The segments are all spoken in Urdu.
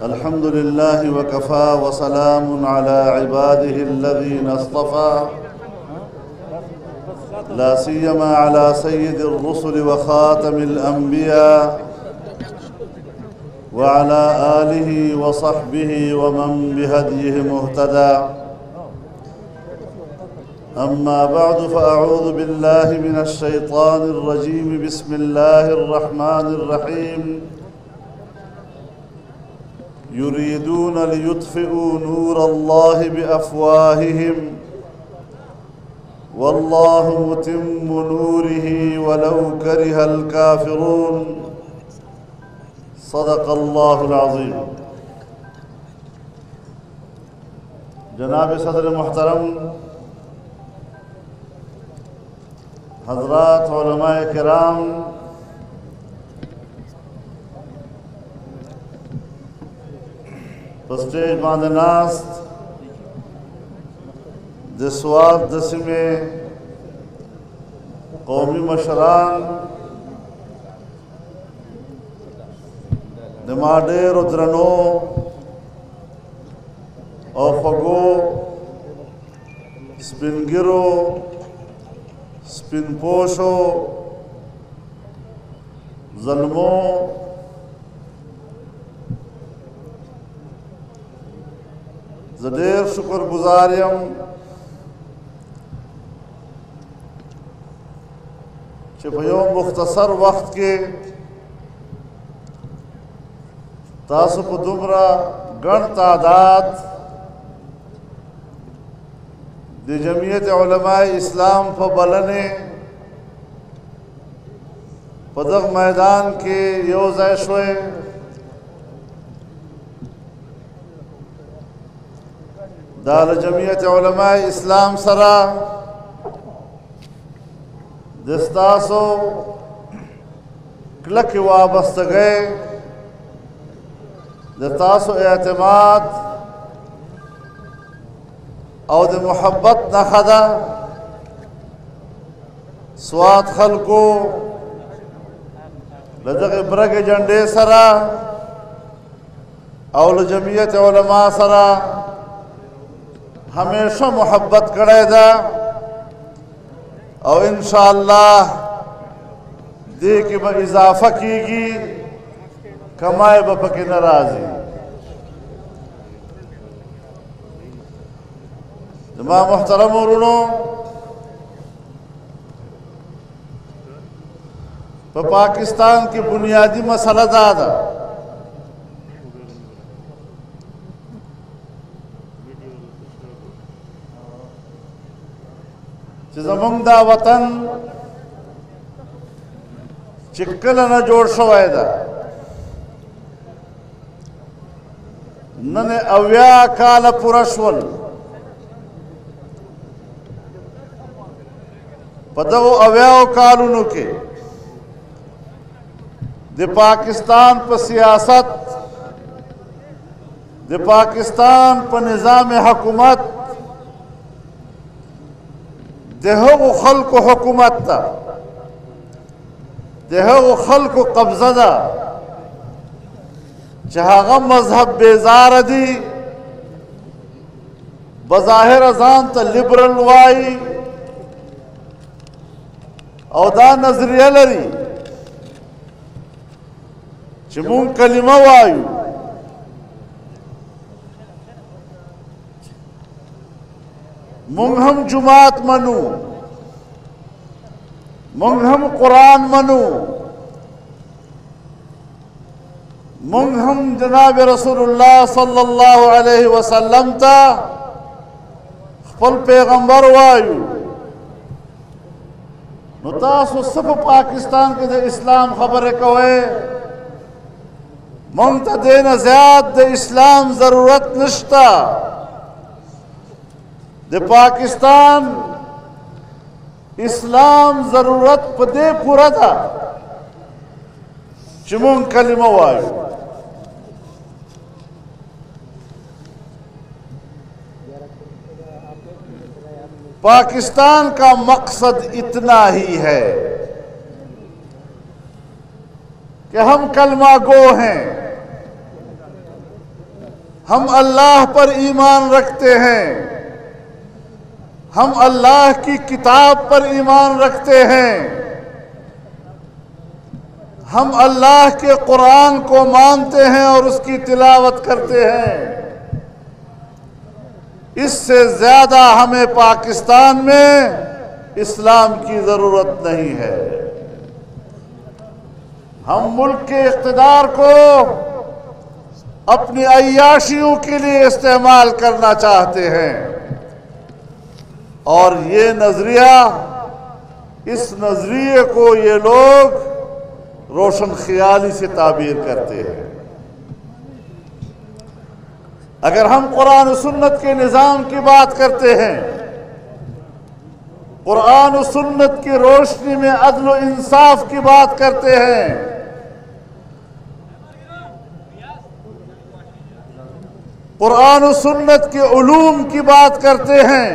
الحمد لله وكفى وسلام على عباده الذين اصطفى لا سيما على سيد الرسل وخاتم الأنبياء وعلى آله وصحبه ومن بهديه مهتدى. أما بعد فأعوذ بالله من الشيطان الرجيم. بسم الله الرحمن الرحيم. يريدون ليطفئوا نور الله بأفواههم والله متم نوره ولو كره الكافرون. صدق الله العظيم. جناب صدر محترم، حضرات علماء کرام، پسٹیج باندھ ناست دسوات دسمے قومی مشران نماڈیر و درنو او فگو سپنگرو سپن پوشو ظلمو زدیر شکر گزاریم کہ بھائیوں مختصر وقت کے تاسو په دومره ګڼ تعداد د جمعیت علماء اسلام په بلنې په دغه میدان کې یو ځای شوئ. دا د جمعیت علماء اسلام سره د ستاسو کلکې وابستګۍ، د تاسو اعتماد او د محبت نښه ده. سوات خلکو له دغې برګې جنډې سره او له جمعیت علما سره ہمیشہ محبت کڑے دا او انشاءاللہ دے کے با اضافہ کی گی کمائے با پکی نرازی. جماع محترم ورنو، پاکستان کی بنیادی مسئلہ دادا چې زمونږ دا وطن چې کله نه جوړ شوی ده، نن 80 کاله پوره شول. په دغو 80 کالونو کې د پاکستان په سیاست، د پاکستان په نظام حکومت د هغو خلکو حکومت ده، د هغو خلکو قبضه ده چې هغه مذهب بیزاره دي، بظاهره ځان ته لیبرل وایي او دا نظریه لري چې مونږ کلمه وایو مونږ هم جماعت منو، مونږ هم قرآن منو، مونږ هم جناب رسول الله صلی الله علیه وسلم ته خپل پیغمبر وایو. نو تاسو څه په پاکستان کې د اسلام خبرې کوئ؟ مونږ ته دې نه زیات د اسلام ضرورت نشته. د پاکستان اسلام ضرورت په دې پوره ده چې مونږ کلمه وایو. پاکستان کا مقصد اتنا ہی ہے کہ ہم کلمہ گو ہیں، ہم اللہ پر ایمان رکھتے ہیں، ہم اللہ کی کتاب پر ایمان رکھتے ہیں، ہم اللہ کے قرآن کو مانتے ہیں اور اس کی تلاوت کرتے ہیں۔ اس سے زیادہ ہمیں پاکستان میں اسلام کی ضرورت نہیں ہے۔ ہم ملک کے اقتدار کو اپنی عیاشیوں کے لیے استعمال کرنا چاہتے ہیں، اور یہ نظریہ، اس نظریے کو یہ لوگ روشن خیالی سے تعبیر کرتے ہیں۔ اگر ہم قرآن و سنت کے نظام کی بات کرتے ہیں، قرآن و سنت کی روشنی میں عدل و انصاف کی بات کرتے ہیں، قرآن و سنت کے علوم کی بات کرتے ہیں،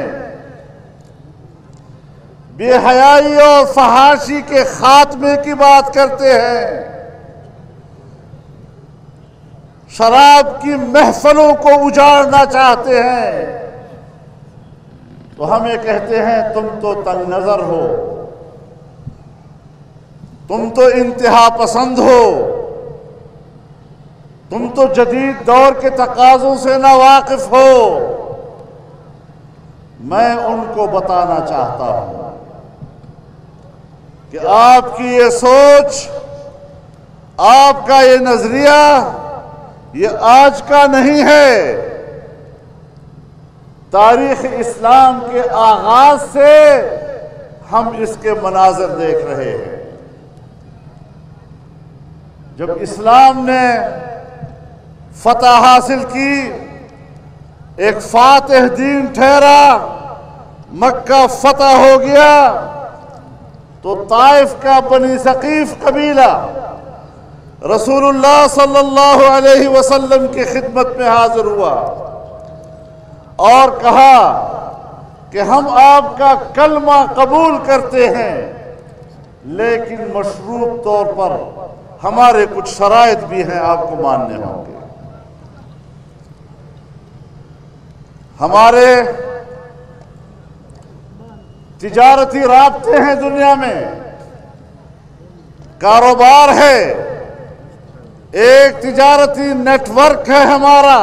بے حیائی اور فحاشی کے خاتمے کی بات کرتے ہیں، شراب کی محفلوں کو اجاڑنا چاہتے ہیں، تو ہمیں کہتے ہیں تم تو تنگ نظر ہو، تم تو انتہا پسند ہو، تم تو جدید دور کے تقاضوں سے ناواقف ہو۔ میں ان کو بتانا چاہتا ہوں کہ آپ کی یہ سوچ، آپ کا یہ نظریہ، یہ آج کا نہیں ہے۔ تاریخ اسلام کے آغاز سے ہم اس کے مناظر دیکھ رہے ہیں۔ جب اسلام نے فتح حاصل کی، ایک فاتح دین ٹھہرا، مکہ فتح ہو گیا، تو طائف کا بنی ثقیف قبیلہ رسول اللہ صلی اللہ علیہ وسلم کی خدمت میں حاضر ہوا اور کہا کہ ہم آپ کا کلمہ قبول کرتے ہیں، لیکن مشروط طور پر ہمارے کچھ شرائط بھی ہیں، آپ کو ماننے ہوں گے۔ ہمارے تجارتی رابطے ہیں دنیا میں، کاروبار ہے، ایک تجارتی نیٹ ورک ہے ہمارا،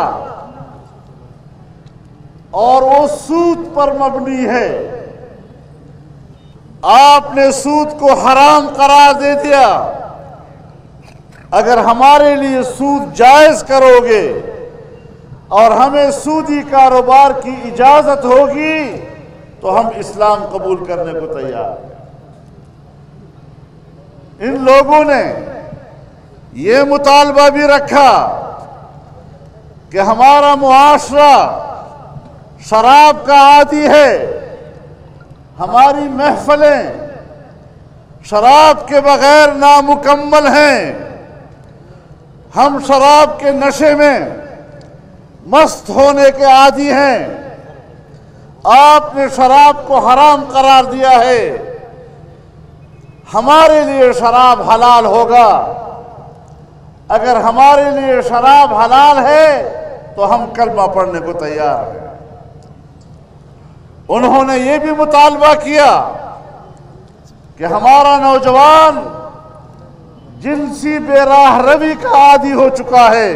اور وہ سود پر مبنی ہے۔ آپ نے سود کو حرام قرار دے دیا۔ اگر ہمارے لیے سود جائز کرو گے اور ہمیں سودی کاروبار کی اجازت ہوگی تو ہم اسلام قبول کرنے کو تیار ہیں۔ ان لوگوں نے یہ مطالبہ بھی رکھا کہ ہمارا معاشرہ شراب کا عادی ہے، ہماری محفلیں شراب کے بغیر نامکمل ہیں، ہم شراب کے نشے میں مست ہونے کے عادی ہیں، آپ نے شراب کو حرام قرار دیا ہے، ہمارے لیے شراب حلال ہوگا۔ اگر ہمارے لیے شراب حلال ہے تو ہم کلمہ پڑھنے کو تیار ہیں۔ انہوں نے یہ بھی مطالبہ کیا کہ ہمارا نوجوان جنسی بے راہ روی کا عادی ہو چکا ہے،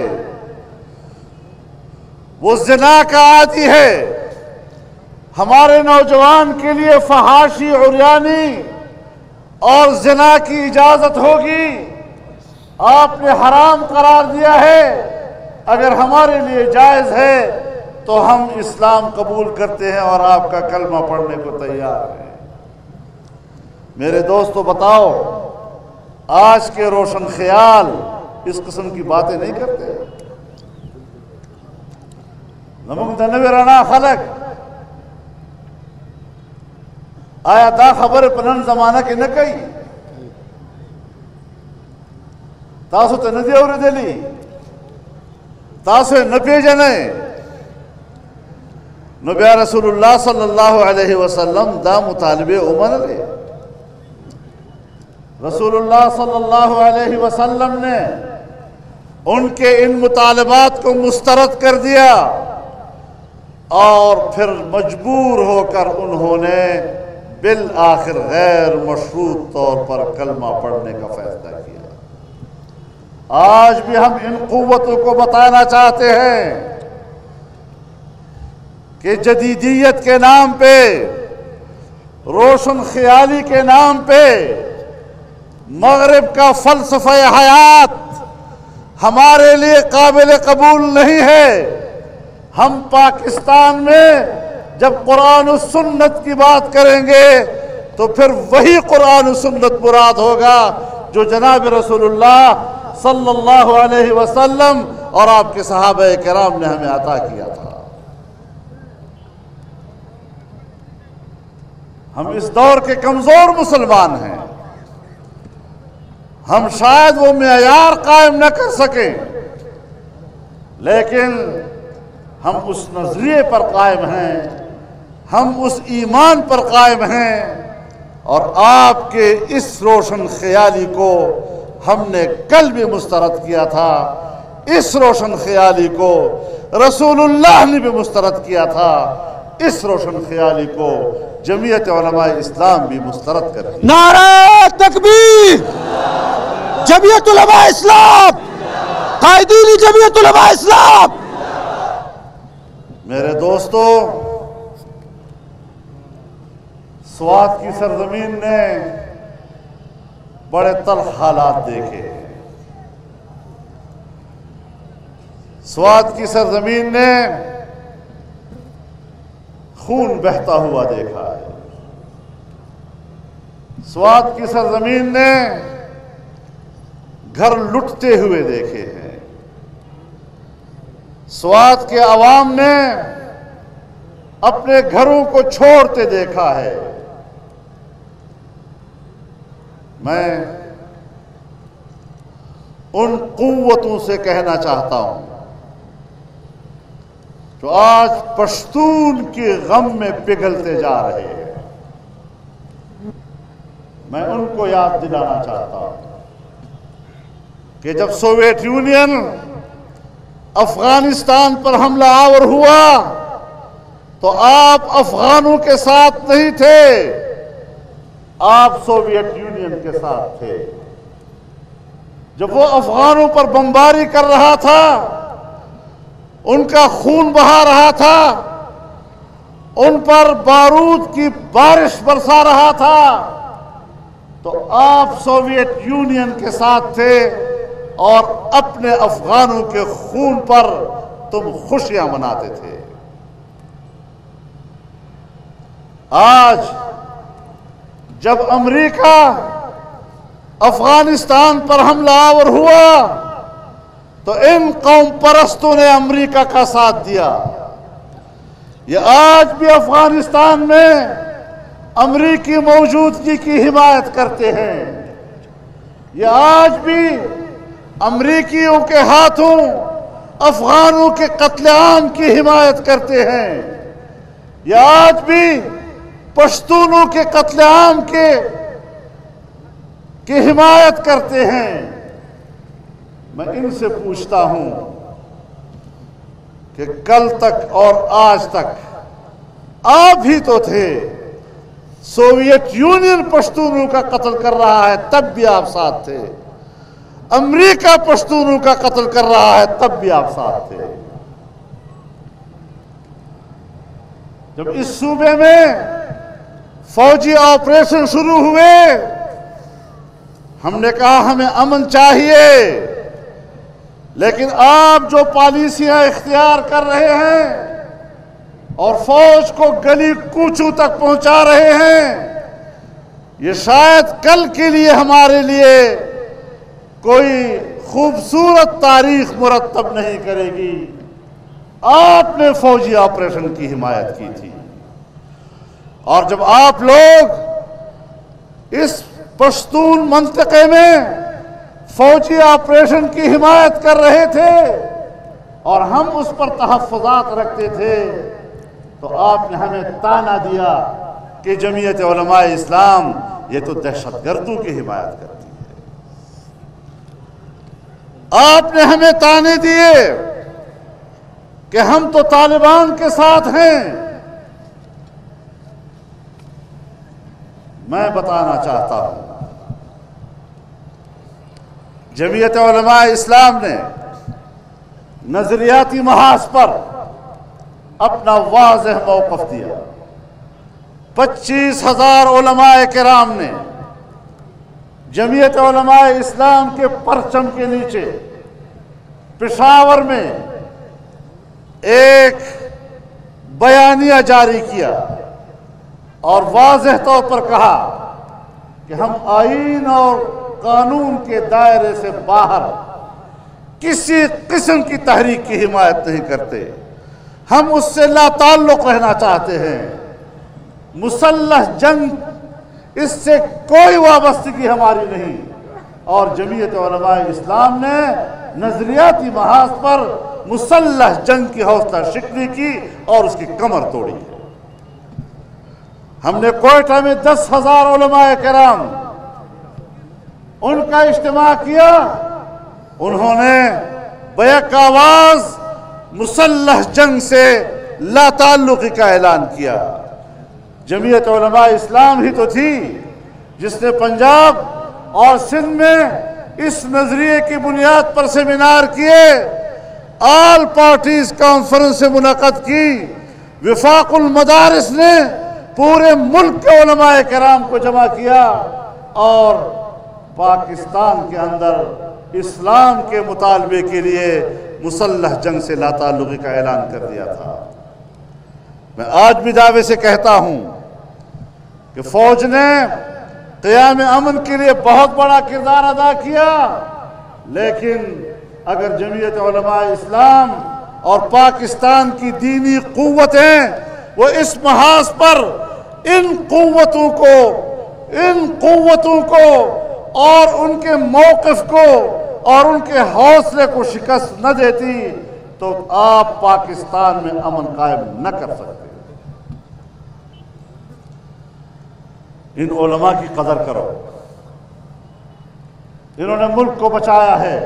وہ زنا کا عادی ہے، ہمارے نوجوان کے لیے فحاشی، عریانی اور زنا کی اجازت ہوگی، آپ نے حرام قرار دیا ہے، اگر ہمارے لیے جائز ہے تو ہم اسلام قبول کرتے ہیں اور آپ کا کلمہ پڑھنے کو تیار ہیں۔ میرے دوستو، بتاؤ، آج کے روشن خیال اس قسم کی باتیں نہیں کرتے؟ نمک دنوی رنا خلق آیا دا خبر پنن زمانہ کی نہ کئی تاسو ته نه دی اورېدلي، تاسو یې نه پېژنئ. نو بیا رسول الله صلی الله علیه وسلم دا مطالبه ومنلې. رسول اللہ صلی اللہ علیہ وسلم نے ان کے ان مطالبات کو مسترد کر دیا اور پھر مجبور ہو کر انہوں نے بالآخر غیر مشروط طور پر کلمہ پڑھنے کا فیصلہ کیا۔ آج بھی ہم ان قوتوں کو بتانا چاہتے ہیں کہ جدیدیت کے نام پہ، روشن خیالی کے نام پہ مغرب کا فلسفہ حیات ہمارے لیے قابل قبول نہیں ہے۔ ہم پاکستان میں جب قرآن و سنت کی بات کریں گے تو پھر وہی قرآن و سنت مراد ہوگا جو جناب رسول اللہ صلی اللہ علیہ وسلم اور آپ کے صحابہ کرام نے ہمیں عطا کیا تھا۔ ہم اس دور کے کمزور مسلمان ہیں، ہم شاید وہ معیار قائم نہ کر سکیں، لیکن ہم اس نظریے پر قائم ہیں، ہم اس ایمان پر قائم ہیں، اور آپ کے اس روشن خیالی کو ہم نے کل بھی مسترد کیا تھا۔ اس روشن خیالی کو رسول اللہ نے بھی مسترد کیا تھا، اس روشن خیالی کو جمعیت علماء اسلام بھی مسترد کرے۔ نعرہ تکبیر! جمعیت علماء اسلام، قائدین جمعیت علماء اسلام۔ میرے دوستو، سوات کی سرزمین نے بڑے تلخ حالات دیکھے۔ سوات کی سرزمین نے خون بہتا ہوا دیکھا ہے۔ سوات کی سرزمین نے گھر لٹتے ہوئے دیکھے ہیں۔ سوات کے عوام نے اپنے گھروں کو چھوڑتے دیکھا ہے۔ میں ان قوتوں سے کہنا چاہتا ہوں جو آج پشتون کے غم میں پگھلتے جا رہے ہیں، میں ان کو یاد دلانا چاہتا ہوں کہ جب سوویت یونین افغانستان پر حملہ آور ہوا تو آپ افغانوں کے ساتھ نہیں تھے، آپ سوویت یونین کے ساتھ تھے۔ جب وہ افغانوں پر بمباری کر رہا تھا، ان کا خون بہا رہا تھا، ان پر بارود کی بارش برسا رہا تھا، تو آپ سوویت یونین کے ساتھ تھے اور اپنے افغانوں کے خون پر تم خوشیاں مناتے تھے۔ آج جب امریکہ افغانستان پر حملہ آور ہوا تو ان قوم پرستوں نے امریکہ کا ساتھ دیا۔ یہ آج بھی افغانستان میں امریکی موجودگی کی حمایت کرتے ہیں، یہ آج بھی امریکیوں کے ہاتھوں افغانوں کے قتل عام کی حمایت کرتے ہیں، یہ آج بھی پشتونوں کے قتل عام کی حمایت کرتے ہیں۔ میں ان سے پوچھتا ہوں کہ کل تک اور آج تک آپ ہی تو تھے، سوویت یونین پشتونوں کا قتل کر رہا ہے تب بھی آپ ساتھ تھے، امریکہ پشتونوں کا قتل کر رہا ہے تب بھی آپ ساتھ تھے۔ جب اس صوبے میں فوجی آپریشن شروع ہوئے، ہم نے کہا ہمیں امن چاہیے، لیکن آپ جو پالیسیاں اختیار کر رہے ہیں اور فوج کو گلی کوچوں تک پہنچا رہے ہیں، یہ شاید کل کے لیے ہمارے لیے کوئی خوبصورت تاریخ مرتب نہیں کرے گی۔ آپ نے فوجی آپریشن کی حمایت کی تھی، اور جب آپ لوگ اس پشتون منطقے میں فوجی آپریشن کی حمایت کر رہے تھے اور ہم اس پر تحفظات رکھتے تھے، تو آپ نے ہمیں تانا دیا کہ جمعیت علماء اسلام یہ تو دہشت گردوں کی حمایت کرتی ہے۔ آپ نے ہمیں طعنے دیے کہ ہم تو طالبان کے ساتھ ہیں. میں بتانا چاہتا ہوں جمعیت علماء اسلام نے نظریاتی محاذ پر اپنا واضح موقف دیا. 25,000 علماء کرام نے جمعیت علماء اسلام کے پرچم کے نیچے پشاور میں ایک بیانیہ جاری کیا اور واضح طور پر کہا کہ ہم آئین اور قانون کے دائرے سے باہر کسی قسم کی تحریک کی حمایت نہیں کرتے. ہم اس سے لا تعلق رہنا چاہتے ہیں. مسلح جنگ اس سے کوئی وابستگی ہماری نہیں. اور جمعیت علماء اسلام نے نظریاتی محاذ پر مسلح جنگ کی حوصلہ شکنی کی اور اس کی کمر توڑی ہے. ہم نے کوئٹہ میں 10,000 علماء کرام ان کا اجتماع کیا. انہوں نے بیک آواز مسلح جنگ سے لا تعلقی کا اعلان کیا. جمعیت علماء اسلام ہی تو تھی جس نے پنجاب اور سندھ میں اس نظریے کی بنیاد پر سیمینار کیے، آل پارٹیز کانفرنس سے منعقد کی. وفاق المدارس نے پورے ملک کے علماء کرام کو جمع کیا اور پاکستان کے اندر اسلام کے مطالبے کے لیے مسلح جنگ سے لا تعلقی کا اعلان کر دیا تھا. میں آج بھی دعوے سے کہتا ہوں کہ فوج نے قیام امن کے لیے بہت بڑا کردار ادا کیا، لیکن اگر جمعیت علماء اسلام اور پاکستان کی دینی قوتیں وہ اس محاذ پر ان قوتوں کو اور ان کے موقف کو اور ان کے حوصلے کو شکست نہ دیتی تو آپ پاکستان میں امن قائم نہ کر سکتے. ان علماء کی قدر کرو. انہوں نے ملک کو بچایا ہے.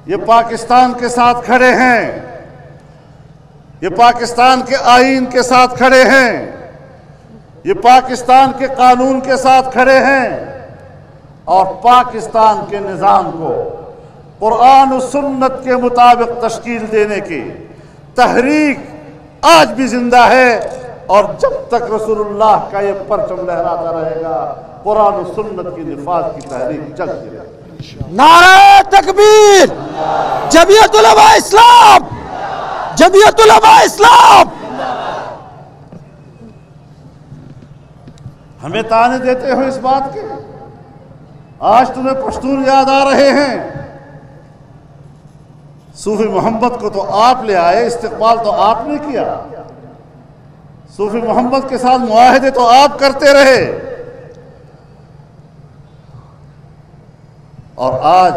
یہ پاکستان کے ساتھ کھڑے ہیں. یہ پاکستان کے آئین کے ساتھ کھڑے ہیں. یہ پاکستان کے قانون کے ساتھ کھڑے ہیں اور پاکستان کے نظام کو قرآن و سنت کے مطابق تشکیل دینے کی تحریک آج بھی زندہ ہے. اور جب تک رسول اللہ کا یہ پرچم لہراتا رہے گا قرآن و سنت کی نفاذ کی تحریک چلتی رہے گی. نعرہ تکبیر! جمعیت علماء اسلام! جمعیت علماء اسلام! ہمیں طعنے دیتے ہو اس بات کے. آج تمہیں پشتون یاد آ رہے ہیں. صوفی محمد کو تو آپ لے آئے، استقبال تو آپ نے کیا. صوفی محمد کے ساتھ معاہدے تو آپ کرتے رہے. اور آج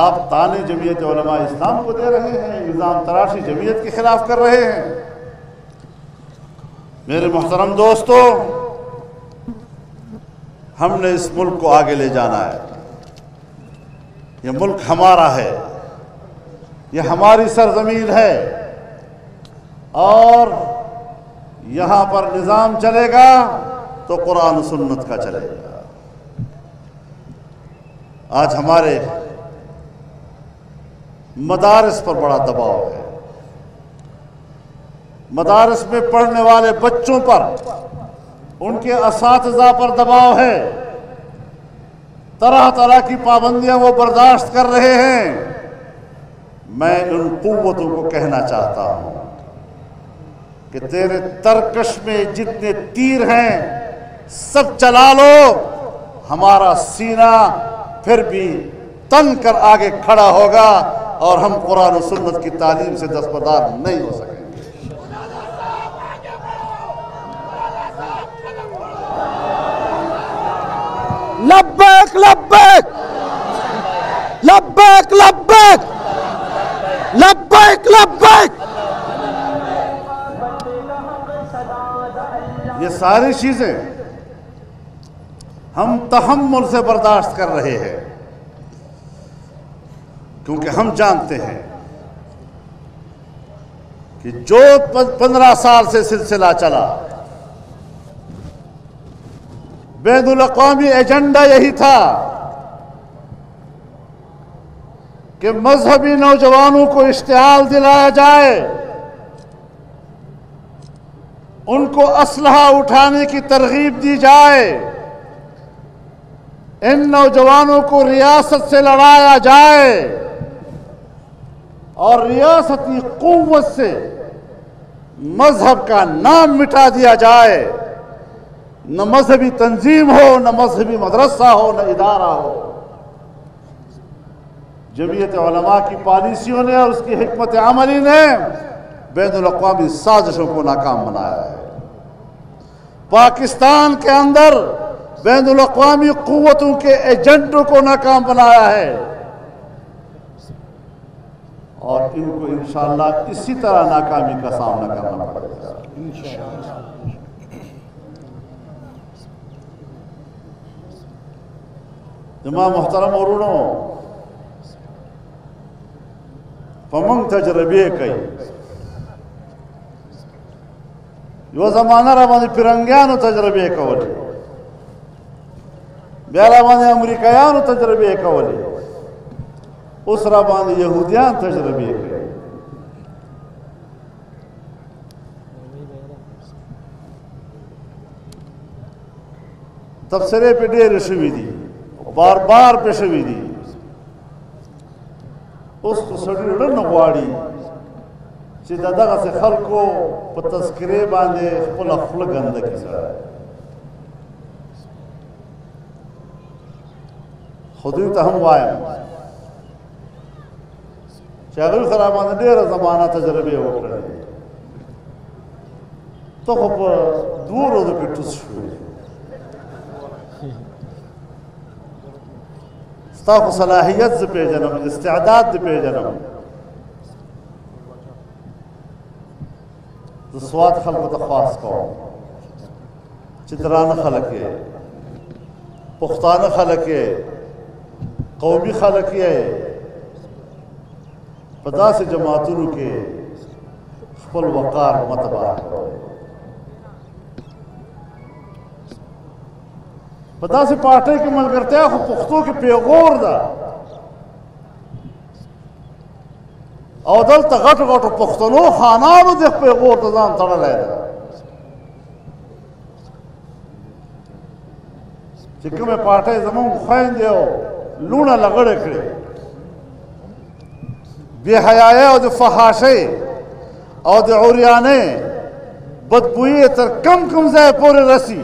آپ طعنے جمعیت علماء اسلام کو دے رہے ہیں، الزام تراشی جمعیت کے خلاف کر رہے ہیں. میرے محترم دوستو، ہم نے اس ملک کو آگے لے جانا ہے. یہ ملک ہمارا ہے، یہ ہماری سرزمین ہے اور یہاں پر نظام چلے گا تو قرآن و سنت کا چلے گا. آج ہمارے مدارس پر بڑا دباؤ ہے. مدارس میں پڑھنے والے بچوں پر، ان کے اساتذہ پر دباؤ ہے. طرح طرح کی پابندیاں وہ برداشت کر رہے ہیں. میں ان قوتوں کو کہنا چاہتا ہوں کہ تیرے ترکش میں جتنے تیر ہیں سب چلا لو، ہمارا سینہ پھر بھی تن کر آگے کھڑا ہوگا اور ہم قرآن و سنت کی تعلیم سے دستبردار نہیں ہو سکیں گے. لبیک لبیک لبیک لبیک لبیک لبیک. یہ ساری چیزیں ہم تحمل سے برداشت کر رہے ہیں. کیونکہ ہم جانتے ہیں کہ جو 15 سال سے سلسلہ چلا، بین الاقوامی ایجنڈا یہی تھا کہ مذہبی نوجوانوں کو اشتعال دلایا جائے، ان کو اسلحہ اٹھانے کی ترغیب دی جائے، ان نوجوانوں کو ریاست سے لڑایا جائے اور ریاستی قوت سے مذہب کا نام مٹا دیا جائے۔ نہ مذہبی تنظیم ہو، نہ مذہبی مدرسہ ہو، نہ ادارہ ہو۔ جمعیت علماء کی پالیسیوں نے اور اس کی حکمت عملی نے بین الاقوامی سازشوں کو ناکام بنایا ہے۔ پاکستان کے اندر بین الاقوامی قوتوں کے ایجنٹوں کو ناکام بنایا ہے، اور ان کو انشاءاللہ اسی طرح ناکامی کا سامنا کرنا پڑے گا۔ جماعت محترم ورونو، فمنگ تجربے کئی یو زمانہ را باندې پیرنګیانو تجربے کولی، بیا را باندې امریکایانو تجربے کولی، اوس را باندې یهودیان تجربے کوي۔ تبصرے پہ ډېرې شوي دي، بار بار پہ شوي دي۔ اوس خو سړي زړه نه غواړي چې د دغسې خلکو په تذکرې باندې خپله خوله ګنده کړي سړی، خو دوی ته هم وایم چې هغوی خو راباندې ډېره زمانه تجربې وکړلې، ته خو په 2 ورځو کې ټوس شوې، ستا خو صلاحیت زه پېژنم، استعداد دې پېژنم۔ زه سوات خلکو ته خواست کوم چې درانه خلک یې، پښتانه خلک یې، قومي خلک یې، په داسې جماعتونو کې خپل وقار مه تباه کوئ، په داسې پارټۍ کې ملګرتیا خو پښتو کې پیغور ده، او دلته غټو غټو پښتنو خانانو دې پیغور ته ځان تړلی ده چې کومې پارټۍ زموږ خویندې او لوڼه لغړې کړې، بې حیایۍ او د فحاشۍ او د عریانۍ بدبویي تر کم ځای پورې رسي،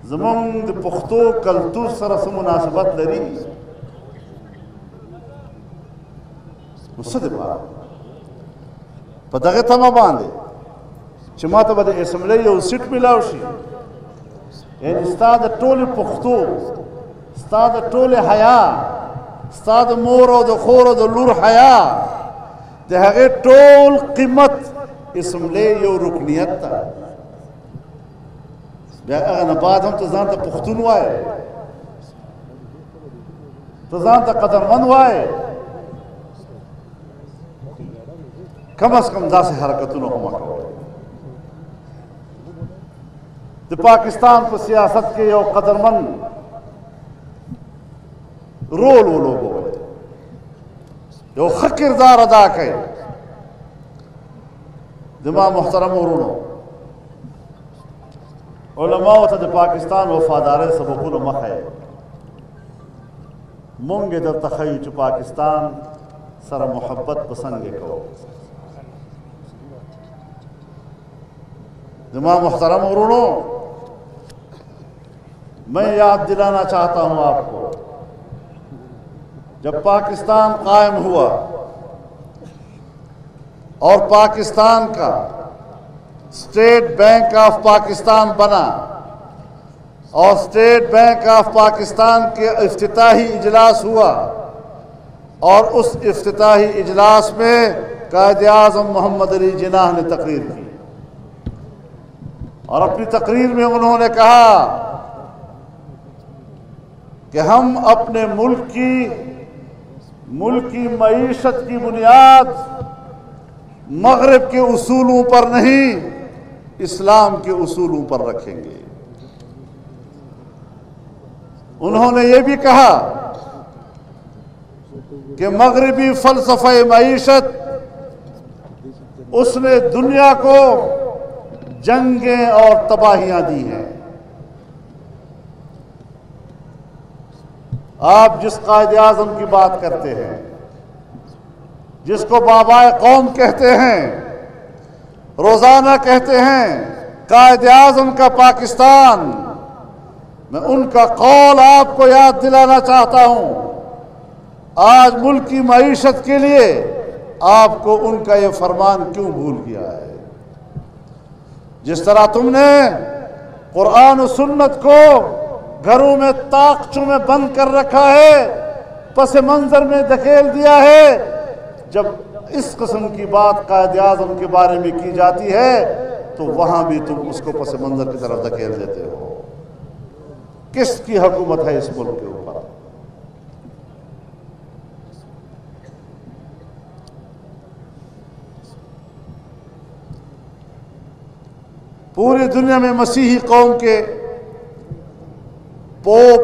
زموږ د پښتو کلتور سره څه مناسبت لري؟ نو څه دپاره په دغې تمه باندې چې ما ته به د اسمبلۍ یو سیټ میلاو شي، یعنې ستا د ټولې پښتو، ستا د ټولې حیا، ستا د مور او د خور او د لور حیا، د هغې ټول قیمت اسمبلۍ یو رکنیت ده، بیا هغه نه بعد هم ته ځان ته پښتون وایې، ته ځان ته قدرمند وایې، کم از کم داسې حرکتونه خو مه کوئ۔ د پاکستان په سیاست کې یو قدرمند رول ولوبوئ، یو ښه کردار ادا کړئ۔ زما محترم ورونو، علماء ته د پاکستان وفادارۍ سبقونه مه ښیئ، مونږ یې درته ښیو چې پاکستان سره محبت به څنګه کوو۔ زما محترم ورونو، میں یاد دلانا چاہتا ہوں آپ کو، جب پاکستان قائم ہوا اور پاکستان کا اسٹیٹ بینک آف پاکستان بنا اور اسٹیٹ بینک آف پاکستان کے افتتاحی اجلاس ہوا، اور اس افتتاحی اجلاس میں قائد اعظم محمد علی جناح نے تقریر کی، اور اپنی تقریر میں انہوں نے کہا کہ ہم اپنے ملک کی ملکی معیشت کی بنیاد مغرب کے اصولوں پر نہیں اسلام کے اصولوں پر رکھیں گے۔ انہوں نے یہ بھی کہا کہ مغربی فلسفہ معیشت اس نے دنیا کو جنگیں اور تباہیاں دی ہیں۔ آپ جس قائد اعظم کی بات کرتے ہیں، جس کو بابائے قوم کہتے ہیں، روزانہ کہتے ہیں قائد اعظم کا پاکستان، میں ان کا قول آپ کو یاد دلانا چاہتا ہوں۔ آج ملک کی معیشت کے لیے آپ کو ان کا یہ فرمان کیوں بھول گیا ہے؟ جس طرح تم نے قرآن و سنت کو گھروں میں طاقچوں میں بند کر رکھا ہے، پس منظر میں دھکیل دیا ہے، جب اس قسم کی بات قائد اعظم کے بارے میں کی جاتی ہے تو وہاں بھی تم اس کو پس منظر کی طرف دھکیل دیتے ہو۔ کس کی حکومت ہے اس ملک کے اوپر؟ پوری دنیا میں مسیحی قوم کے پوپ،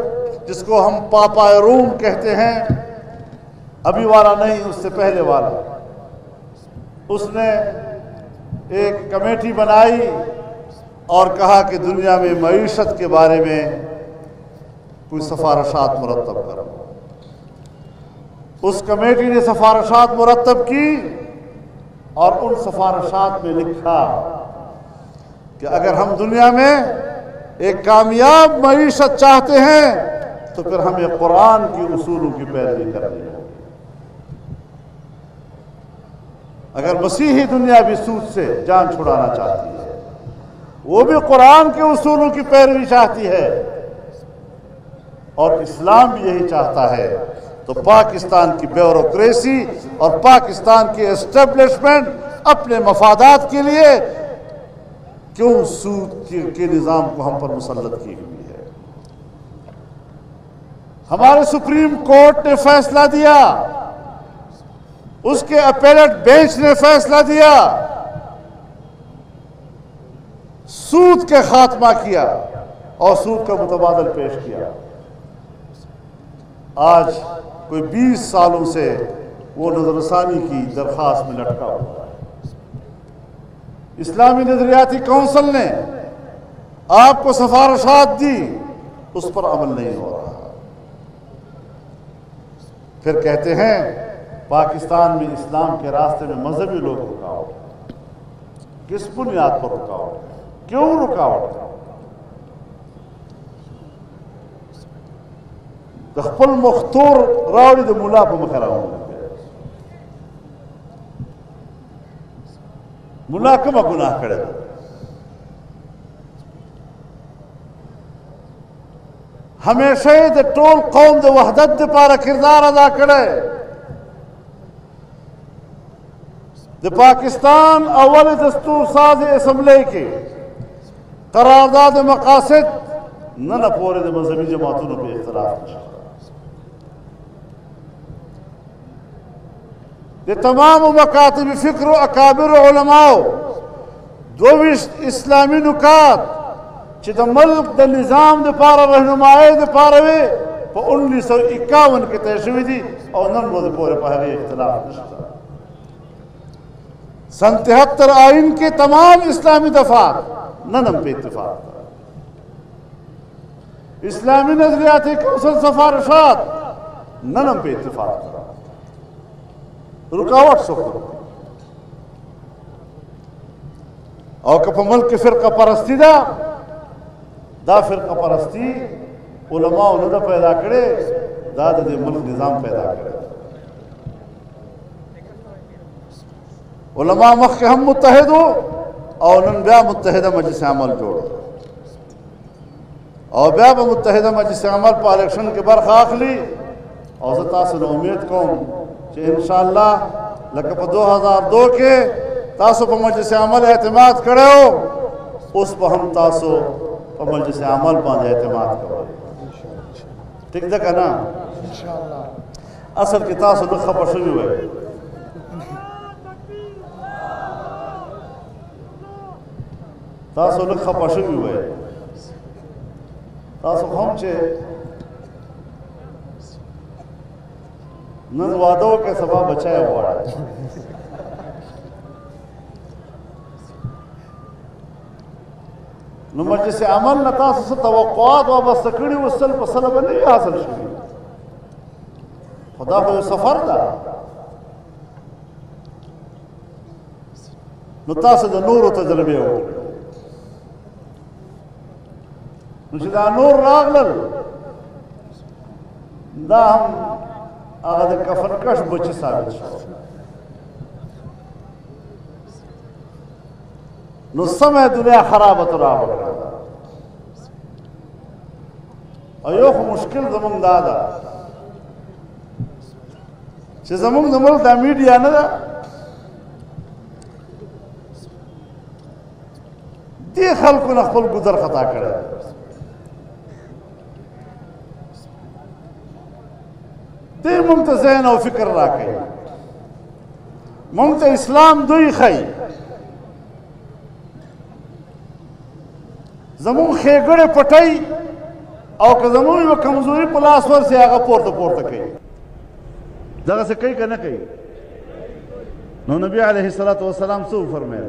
جس کو ہم پاپا روم کہتے ہیں، ابھی والا نہیں، اس سے پہلے والا، اس نے ایک کمیٹی بنائی اور کہا کہ دنیا میں معیشت کے بارے میں کوئی سفارشات مرتب کرو۔ اس کمیٹی نے سفارشات مرتب کی اور ان سفارشات میں لکھا کہ اگر ہم دنیا میں ایک کامیاب معیشت چاہتے ہیں تو پھر ہمیں قرآن کی اصولوں کی پیروی کرنی ہوگی۔ اگر مسیحی دنیا بھی سود سے جان چھڑانا چاہتی ہے، وہ بھی قرآن کے اصولوں کی پیروی چاہتی ہے، اور اسلام بھی یہی چاہتا ہے، تو پاکستان کی بیوروکریسی اور پاکستان کی اسٹیبلشمنٹ اپنے مفادات کے لیے کیوں سود کے نظام کو ہم پر مسلط کی ہوئی ہے؟ ہمارے سپریم کورٹ نے فیصلہ دیا، اس کے اپیلٹ بینچ نے فیصلہ دیا، سود کے خاتمہ کیا اور سود کا متبادل پیش کیا۔ آج کوئی 20 سالوں سے وہ نظر ثانی کی درخواست میں لٹکا ہوا ہے۔ اسلامی نظریاتی کونسل نے آپ کو سفارشات دی، اس پر عمل نہیں ہو رہا۔ پھر کہتے ہیں پاکستان میں اسلام کے راستے میں مذہبی لوگ رکاوٹ۔ کس بنیاد پر رکاوٹ؟ کیوں رکاوٹ؟ خپل مختور راوڑی د مولا په مخ راوړي، مولا کومه ګناه کړې ده؟ ہمیشہ د ټول قوم د وحدت لپاره کردار ادا کړی۔ د پاکستان اول دستور ساز اسمبلی کې قرارداد مقاصد نه پورې د مذهبي جماعتونو په اختلاف نشته، د تمام مکاتب فکر و اکابر علماء 22 اسلامی نکات چې د ملک د نظام د پاره رهنمایي د پاره وي په 1951 کې طے شوي دي او نن ورځې پورې په هغې اختلاف نشته۔ سن 73 آئین کے تمام اسلامی دفعات نن ہم پہ اتفاق تھا۔ اسلامی نظریاتی کونسل سفارشات نن ہم پہ اتفاق تھا۔ رکاوٹ سکتا اور کہ ملک کی فرقہ پرستی دا فرقہ پرستی علماء انہوں نے پیدا کرے، دا دے ملک نظام پیدا کرے۔ علماء مخ کے ہم متحد ہو اور نن بیا متحدہ مجلس عمل جوڑ اور بیا متحدہ مجلس عمل پا الیکشن کے برخ آخلی اور زتا سے امید کوم کہ انشاءاللہ لکہ پا 2002 کے تاسو پا مجلس عمل اعتماد کرے ہو، اس پا ہم تاسو پا مجلس عمل باندھ اعتماد کرے۔ ٹھیک تک ہے نا؟ اصل کې تاسو لږ خفه شوي وئ تاسو لږ خفه شوي وئ تاسو هم چې نن واده وکړئ سبا بچی غواړئ نو مجلس عمل نه تاسو څه توقعات وابسته کړي وو سل په سله به نه وي حاصل شوي خو دا خو یو سفر ده نو تاسو د نورو تجربې وکړئ نو چې دا نور راغلل دا هم هغه د کفنکش بچي ثابت شو نو سمه دنیا خرابت راوړه او یو خو مشکل زمونږ دا ده چې زمونږ د ملک دا میډیا نه ده دې خلکو نه خپل ګذر خطا کړی دې مونږ ته ذهن او فکر راکوي مونږ ته اسلام دوی ښیي زمون ښېګړې پټۍ او که زمون یوه کمزوري په لاس ورسي هغه پورته پورته کوي دغسې کوي که نه کوي نو نبي علیه الصلاة وسلام څه وفرمیل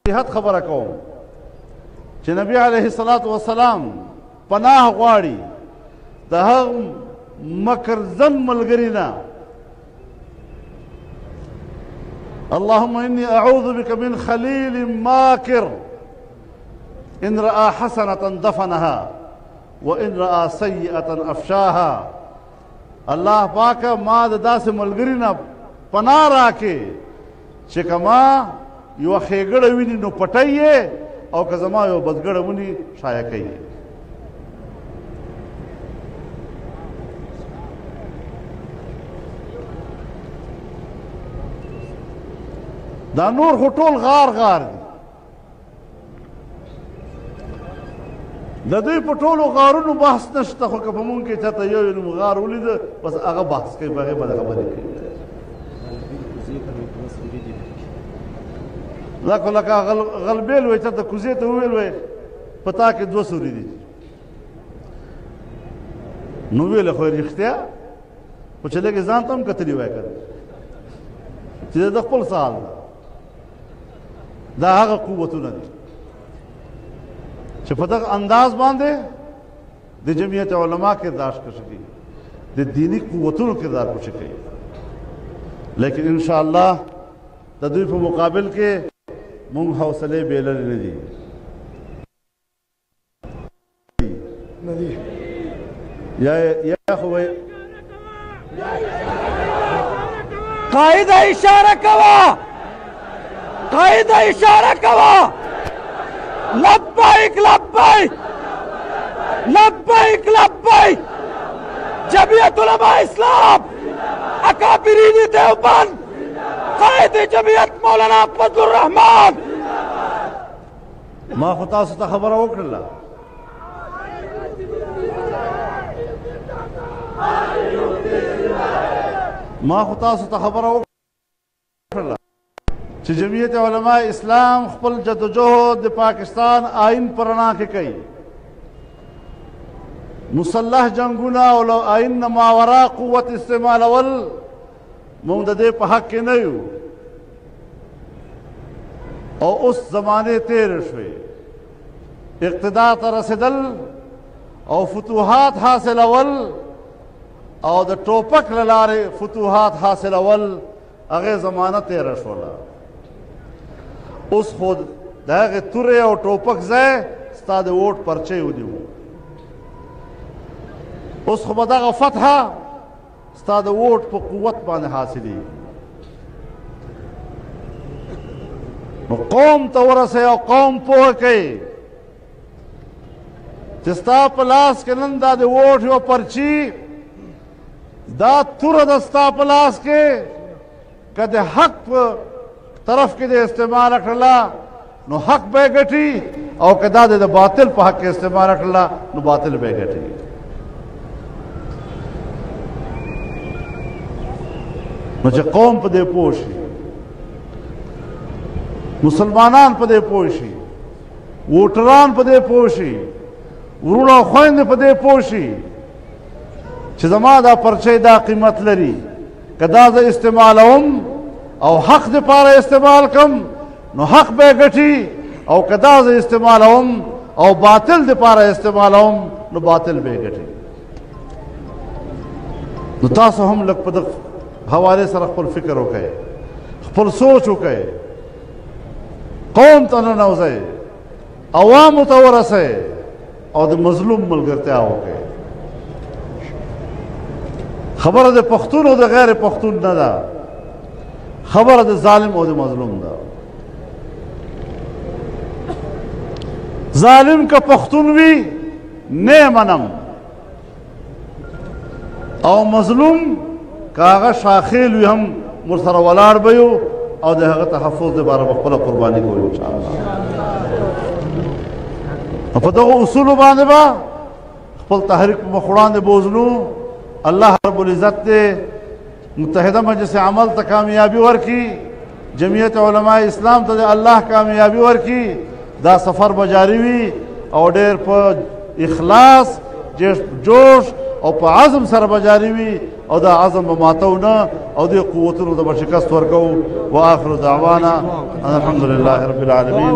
جهاد خبره کوم چې نبي علیه الصلاة وسلام پناه غواړي د هغه مکرزن ملګري نه اللهم إني أعوذ بك من خليل ماكر إن رأى حسنة دفنها وإن رأى سيئة أفشاها الله پاک ما د داسې ملګري نه پناه راکې چې که ما یوه ښېګړه ویني نو پټی یې او که زما یوه بدګړه ونی شایع کوي دا نور خو ټول غار غار دي د دوی په ټولو غارونو بحث نشته خو که په مونږ کې چاته یو نوم غار ولیده بس هغه بحث کوي په هغې باندې خبرې کوي لکه غلبیل وی چاته کوزې ته وویل وی په تا کې 2 سوري دي نو ویله خو یې رښتیا خو چې لږې ځان ته هم کتلي وای که چې د خپل سال ده دا هغه قوتونه دي چې په دغه انداز باندې د جمعیت علما کردار کشي کوي د دینی قوتونو کردار کشي کوي لیکن انشاءالله د دوی په مقابل کې مونږ حوصلې بې لرې نه دي یا خو قائد اشاره کوا قائد اشاره کوا لبیک لبیک لبیک لبیک جمعیت علماء اسلام اکابرین دیوبند قائد جمعیت مولانا فضل الرحمان ما خو تاسو ته خبره وکړله ما خو تاسو ته خبره وکړله چې جمعیت علماء اسلام خپل جدوجہد د پاکستان آئین پر رڼا کې کوي مسلح جنگونه او آئین نه ماورا قوت استعمالول مونږ د دې په حق کې نه یو او اوس زمانې تېرې شوې اقتدار ته رسېدل او فتوحات حاصلول او د ټوپک له لارې فتوحات حاصلول هغې زمانه تېره شوله اوس خو د هغې تورې او ټوپک ځای ستا د ووټ پرچې ونیو اوس خو به دغه فتحه ستا د ووټ په قوت باندې حاصلېږي نو قوم ته ورسئ او قوم پوه کوي چې ستا په لاس کې نن دا د ووټ یوه پرچي دا توره ده ستا په لاس کې که د حق په طرف کې د استعمال کړله نو حق به یې ګټي او که دا د باطل په حق کې استعمال کړله نو باطل به یې ګټي نو چې قوم په دې پوه شي، مسلمانان په دې پوه شي، ووټران په دې پوه شي، ورونه او خویندې په دې پوه شي چې زما دا پرچی دا قیمت لري، که دا زه استعمالوم او حق دپاره استعمال کم نو حق به ګټي، او که دا زه استعمالوم او باطل دپاره استعمالوم نو باطل به ګټي. نو تاسو هم لږ په دغه حوالې سره خپل فکر وکئ، خپل سوچ وکئ، قوم ته ننوځئ، عوامو ته ورسئ او د مظلوم ملګرتیا وکئ. خبره د پښتون او د غیر پښتون نه ده، خبره د ظالم او د مظلوم ده. ظالم که پښتون وي نه منم، او مظلوم که هغه شاخیل وي هم ورسره ولاړ به یو او د هغه تحفظ دپاره به خپله قرباني کوو انشاءالله. په دغو اصولو باندې به خپل تحریک په مخ وړاندې بوزلو. الله رب العزت دې متحده مجلس عمل ته کامیابی ورکړي، جمعیت علماء اسلام ته دې الله کامیابی ورکړي. دا سفر به جاري وي او ډېر په اخلاص، جوش او په عزم سره به جاري وي، او دا عزم به ماتو نه، او دې قوتونو ته به شکست ورکوو. واخر دعوانا ان الحمد لله رب العالمین.